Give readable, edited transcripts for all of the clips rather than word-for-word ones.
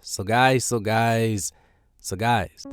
So guys, the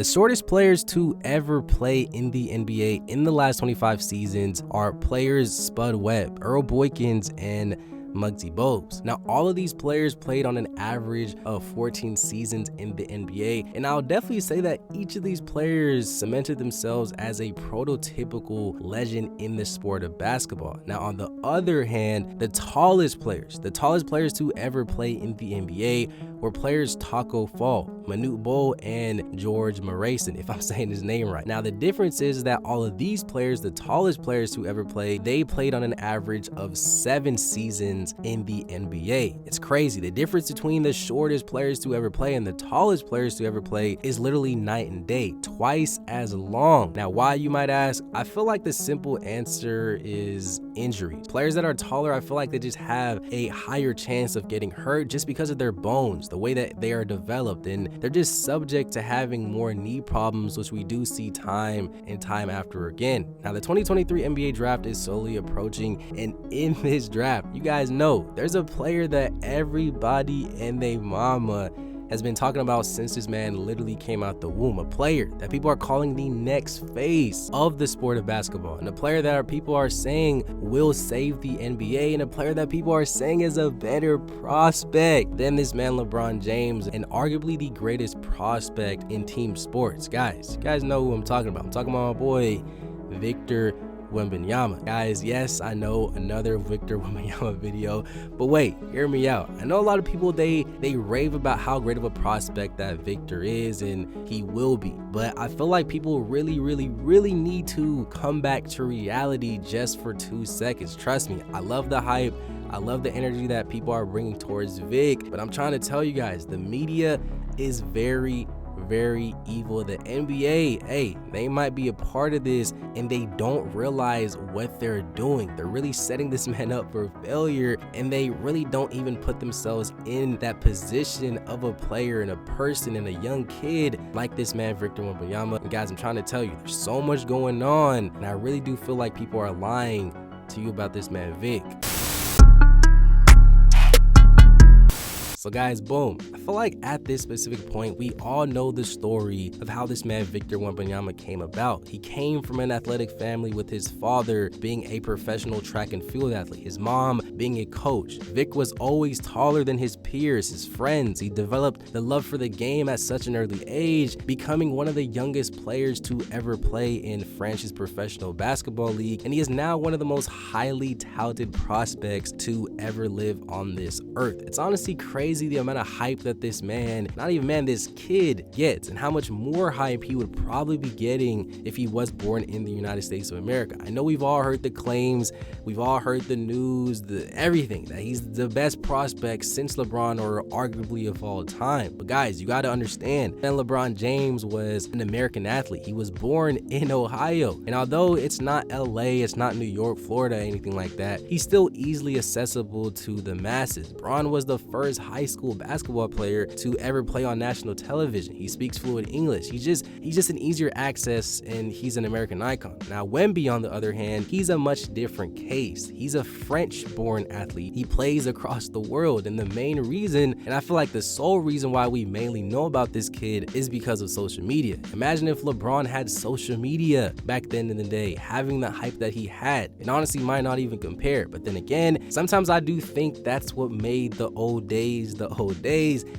shortest players to ever play in the NBA in the last 25 seasons are players Spud Webb, Earl Boykins, and Muggsy Bogues. Now, all of these players played on an average of 14 seasons in the NBA, and I'll definitely say that each of these players cemented themselves as a prototypical legend in the sport of basketball. Now, on the other hand, the tallest players to ever play in the NBA were players Taco Fall, Manute Bol, and George Marason, if I'm saying his name right. Now, the difference is that all of these players, the tallest players to ever play, they played on an average of 7 seasons in the NBA. It's crazy. The difference between the shortest players to ever play and the tallest players to ever play is literally night and day, twice as long. Now, why, you might ask? I feel like the simple answer is injuries. Players that are taller, I feel like they just have a higher chance of getting hurt just because of their bones, the way that they are developed, and they're just subject to having more knee problems, which we do see time and time after again. Now, the 2023 NBA draft is slowly approaching, and in this draft, you guys know there's a player that everybody and their mama has been talking about since this man literally came out the womb. A player that people are calling the next face of the sport of basketball, and a player that people are saying will save the NBA, and a player that people are saying is a better prospect than this man LeBron James, and arguably the greatest prospect in team sports. Guys, you guys know who I'm talking about. I'm talking about my boy Victor Wembanyama. Guys, yes, I know, another Victor Wembanyama video, but wait, hear me out. I know a lot of people, they rave about how great of a prospect that Victor is, and he will be, but I feel like people really need to come back to reality just for 2 seconds. Trust me, I love the hype, I love the energy that people are bringing towards Vic, but I'm trying to tell you guys, the media is very evil. The NBA, hey, they might be a part of this and they don't realize what they're doing. They're really setting this man up for failure, and they really don't even put themselves in that position of a player and a person and a young kid like this man Victor Wembanyama. And guys, I'm trying to tell you, there's so much going on, and I really do feel like people are lying to you about this man Vic. So guys, boom, I feel like at this specific point, we all know the story of how this man Victor Wembanyama came about. He came from an athletic family, with his father being a professional track and field athlete, his mom being a coach. Vic was always taller than his peers, his friends. He developed the love for the game at such an early age, becoming one of the youngest players to ever play in France's professional basketball league, and he is now one of the most highly touted prospects to ever live on this earth. It's honestly crazy the amount of hype that this man, this kid gets, and how much more hype he would probably be getting if he was born in the United States of America. I know we've all heard the claims, we've all heard the news, everything, that he's the best prospect since LeBron, or arguably of all time. But guys, you got to understand that LeBron James was an American athlete. He was born in Ohio, and although it's not LA, it's not New York, Florida, anything like that, he's still easily accessible to the masses. Bron was the first high school basketball player to ever play on national television. He speaks fluent English. He's just an easier access, and he's an American icon. Now, Wemby, on the other hand, he's a much different case. He's a French-born athlete. He plays across the world, and the main reason, and I feel like the sole reason why we mainly know about this kid, is because of social media. Imagine if LeBron had social media back then in the day, having the hype that he had. It honestly might not even compare, but then again, sometimes I do think that's what made the old days,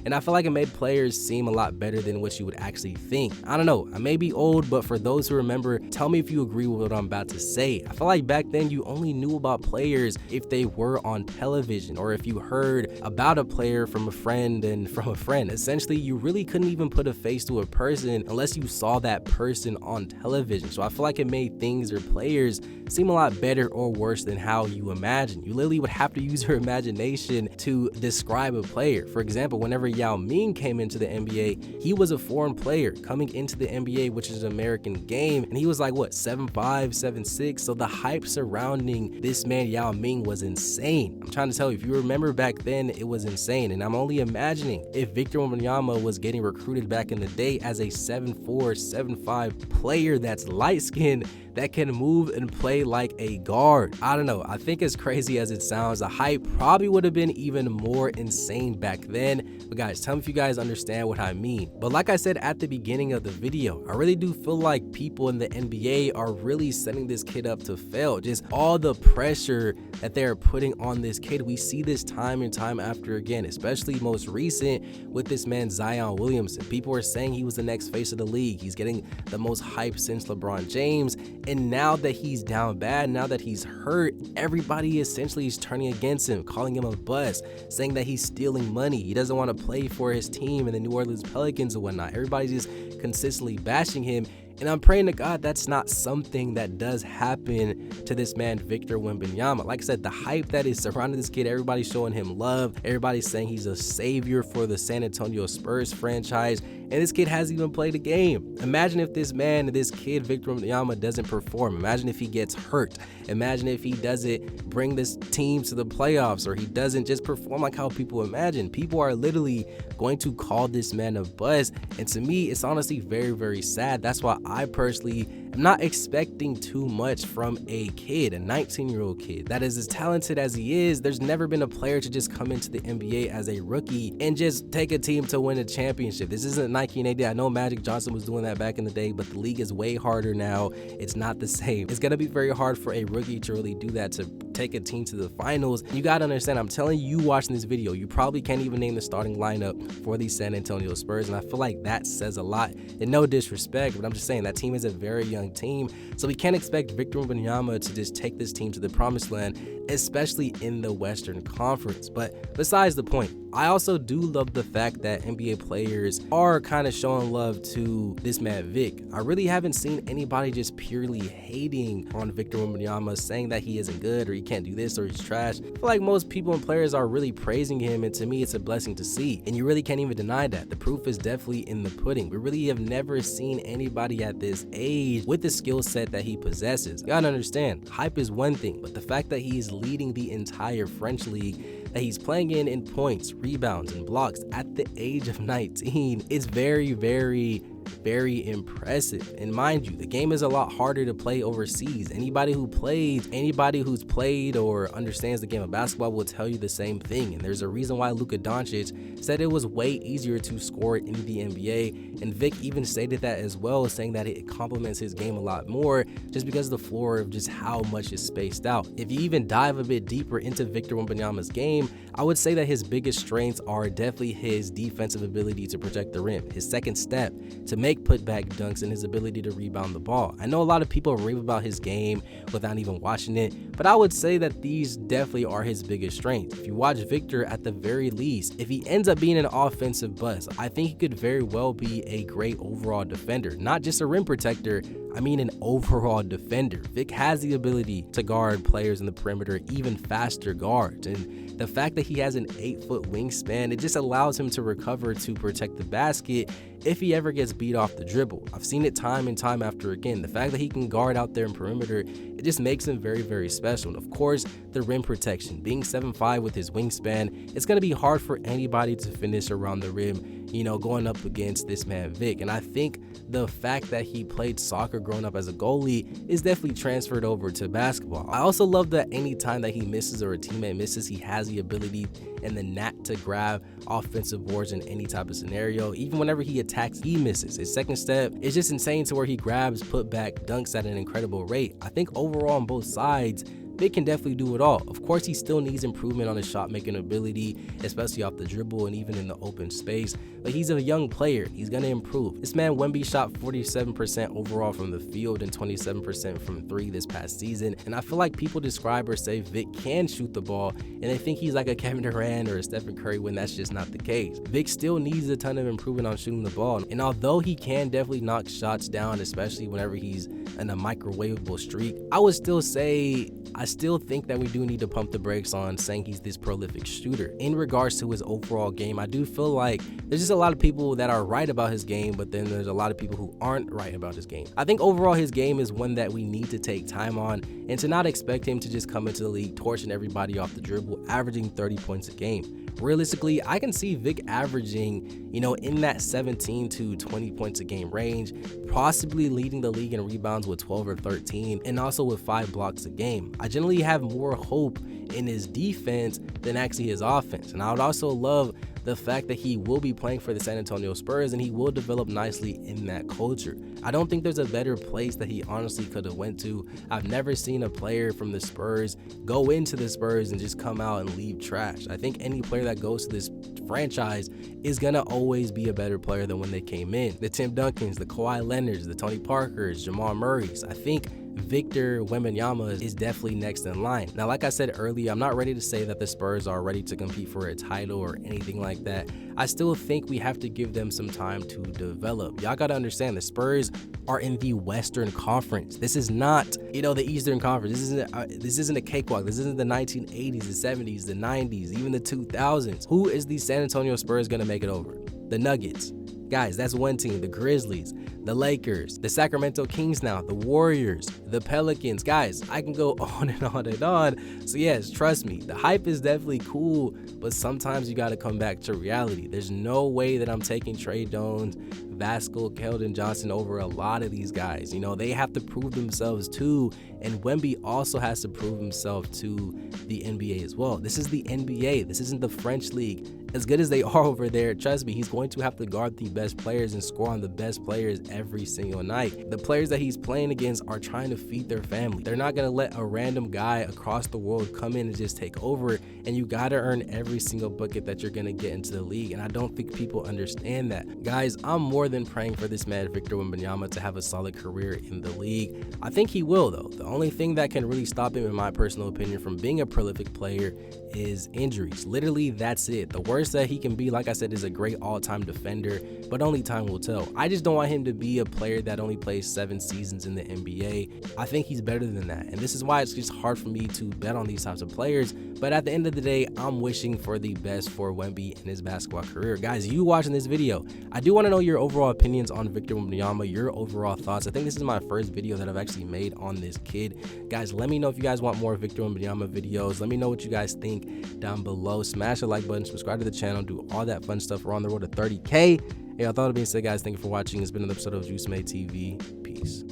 and I feel like it made players seem a lot better than what you would actually think. I don't know, I may be old, but for those who remember, tell me if you agree with what I'm about to say. I feel like back then you only knew about players if they were on television, or if you heard about a player from a friend and from a friend. Essentially, you really couldn't even put a face to a person unless you saw that person on television. So I feel like it made things or players seem a lot better or worse than how you imagine. You literally would have to use your imagination to describe a player. For example, whenever Yao Ming came into the NBA, he was a foreign player coming into the NBA, which is an American game, and he was like, what, 7'5", 7'6", so the hype surrounding this man Yao Ming was insane. I'm trying to tell you, if you remember back then, it was insane, and I'm only imagining if Victor Wembanyama was getting recruited back in the day as a 7'4", 7'5" player that's light-skinned, that can move and play like a guard. I don't know, I think as crazy as it sounds, the hype probably would have been even more insane seen back then. But guys, tell me if you guys understand what I mean. But like I said at the beginning of the video, I really do feel like people in the NBA are really setting this kid up to fail. Just all the pressure that they're putting on this kid. We see this time and time after again, especially most recent with this man Zion Williamson. People are saying he was the next face of the league. He's getting the most hype since LeBron James. And now that he's down bad, now that he's hurt, everybody essentially is turning against him, calling him a bust, saying that he's stealing money. He doesn't want to play for his team and the New Orleans Pelicans and whatnot. Everybody's just consistently bashing him. And I'm praying to God that's not something that does happen to this man, Victor Wembanyama. Like I said, the hype that is surrounding this kid, everybody's showing him love. Everybody's saying he's a savior for the San Antonio Spurs franchise. And this kid hasn't even played a game. Imagine if this kid, Victor Wembanyama, doesn't perform. Imagine if he gets hurt. Imagine if he doesn't bring this team to the playoffs, or he doesn't just perform like how people imagine. People are literally going to call this man a bust. And to me, it's honestly very, very sad. That's why I personally am not expecting too much from a kid, a 19-year-old kid that is as talented as he is. There's never been a player to just come into the NBA as a rookie and just take a team to win a championship. This isn't Nike and AD. I know Magic Johnson was doing that back in the day, but the league is way harder now. It's not the same. It's gonna be very hard for a rookie to really do that, to take a team to the finals. You gotta understand, I'm telling you watching this video, you probably can't even name the starting lineup for the San Antonio Spurs, and I feel like that says a lot. And no disrespect, but I'm just saying that team is a very young team, so we can't expect Victor Wembanyama to just take this team to the promised land, especially in the Western Conference. But besides the point, I also do love the fact that NBA players are kind of showing love to this man Vic. I really haven't seen anybody just purely hating on Victor Wembanyama, saying that he isn't good or he can't do this or he's trash. I feel like most people and players are really praising him, and to me it's a blessing to see. And you really can't even deny that. The proof is definitely in the pudding. We really have never seen anybody at this age with the skill set that he possesses. You gotta understand, hype is one thing, but the fact that he's leading the entire French league, that he's playing in points, rebounds, and blocks at the age of 19 is very, very impressive. And mind you, the game is a lot harder to play overseas. Anybody who's played or understands the game of basketball will tell you the same thing. And there's a reason why Luka Doncic said it was way easier to score in the NBA. And Vic even stated that as well, saying that it complements his game a lot more just because of the floor of just how much is spaced out. If you even dive a bit deeper into Victor Wembanyama's game, I would say that his biggest strengths are definitely his defensive ability to protect the rim, his second step to make putback dunks, and his ability to rebound the ball. I know a lot of people rave about his game without even watching it, but I would say that these definitely are his biggest strengths. If you watch Victor, at the very least, if he ends up being an offensive bust, I think he could very well be a great overall defender, not just a rim protector. I mean an overall defender. Vic has the ability to guard players in the perimeter, even faster guards, and the fact that he has an 8-foot wingspan, it just allows him to recover to protect the basket if he ever gets beat off the dribble. I've seen it time and time after again. The fact that he can guard out there in perimeter, it just makes him very, very special. And of course, the rim protection, being 7'5" with his wingspan, it's going to be hard for anybody to finish around the rim, you know, going up against this man Vic. And I think the fact that he played soccer growing up as a goalie is definitely transferred over to basketball. I also love that anytime that he misses or a teammate misses, he has the ability and the knack to grab offensive boards in any type of scenario. Even whenever he attacks, he misses. His second step is just insane, to where he grabs, put back, dunks at an incredible rate. I think overall on both sides, Vic can definitely do it all. Of course, he still needs improvement on his shot making ability, especially off the dribble and even in the open space, but he's a young player. He's going to improve. This man Wemby shot 47% overall from the field and 27% from three this past season, and I feel like people describe or say Vic can shoot the ball and they think he's like a Kevin Durant or a Stephen Curry, when that's just not the case. Vic still needs a ton of improvement on shooting the ball, and although he can definitely knock shots down, especially whenever he's in a microwavable streak, I would still say I still think that we do need to pump the brakes on saying he's this prolific shooter. In regards to his overall game, I do feel like there's just a lot of people that are right about his game, but then there's a lot of people who aren't right about his game. I think overall his game is one that we need to take time on, and to not expect him to just come into the league torching everybody off the dribble, averaging 30 points a game. realistically, I can see Vic averaging, in that 17 to 20 points a game range, possibly leading the league in rebounds with 12 or 13, and also with 5 blocks a game. I generally have more hope in his defense than actually his offense. And I would also love the fact that he will be playing for the San Antonio Spurs and he will develop nicely in that culture. I don't think there's a better place that he honestly could have went to. I've never seen a player from the Spurs go into the Spurs and just come out and leave trash. I think any player that goes to this franchise is gonna always be a better player than when they came in. The Tim Duncans, the Kawhi Leonards, the Tony Parkers, Jamal Murrays. I think Victor Wembanyama is definitely next in line. Now, like I said earlier, I'm not ready to say that the Spurs are ready to compete for a title or anything like that. I still think we have to give them some time to develop. Y'all gotta understand, the Spurs are in the Western Conference. This is not, the Eastern Conference. This isn't a cakewalk. This isn't the 1980s, the 70s, the 90s, even the 2000s. Who is the San Antonio Spurs gonna make it over? The Nuggets. Guys, that's one team. The Grizzlies, the Lakers, the Sacramento Kings now, the Warriors, the Pelicans. Guys, I can go on and on and on. So yes, trust me, the hype is definitely cool, but sometimes you got to come back to reality. There's no way that I'm taking Trey Jones, Vasco, Keldon Johnson over a lot of these guys. They have to prove themselves too, and Wemby also has to prove himself to the NBA as well. This is the NBA. This isn't the French league. As good as they are over there, trust me, he's going to have to guard the best players and score on the best players every single night. The players that he's playing against are trying to feed their family. They're not going to let a random guy across the world come in and just take over, and you got to earn every single bucket that you're going to get into the league, and I don't think people understand that. Guys, I'm more than praying for this man, Victor Wembanyama, to have a solid career in the league. I think he will, though. The only thing that can really stop him, in my personal opinion, from being a prolific player is injuries. Literally, that's it. The worst that he can be, like I said, is a great all-time defender, but only time will tell. I just don't want him to be a player that only plays 7 seasons in the NBA. I think he's better than that, and this is why it's just hard for me to bet on these types of players. But at the end of the day, I'm wishing for the best for Wemby in his basketball career. Guys, you watching this video, I do want to know your overall opinions on Victor Wembanyama, your overall thoughts. I think this is my first video that I've actually made on this kid. Guys, let me know if you guys want more Victor Wembanyama videos. Let me know what you guys think down below. Smash the like button, subscribe to the channel, do all that fun stuff. We're on the road to 30K. Hey, I thought it being said, guys, thank you for watching. It's been another episode of Juice Made TV. Peace.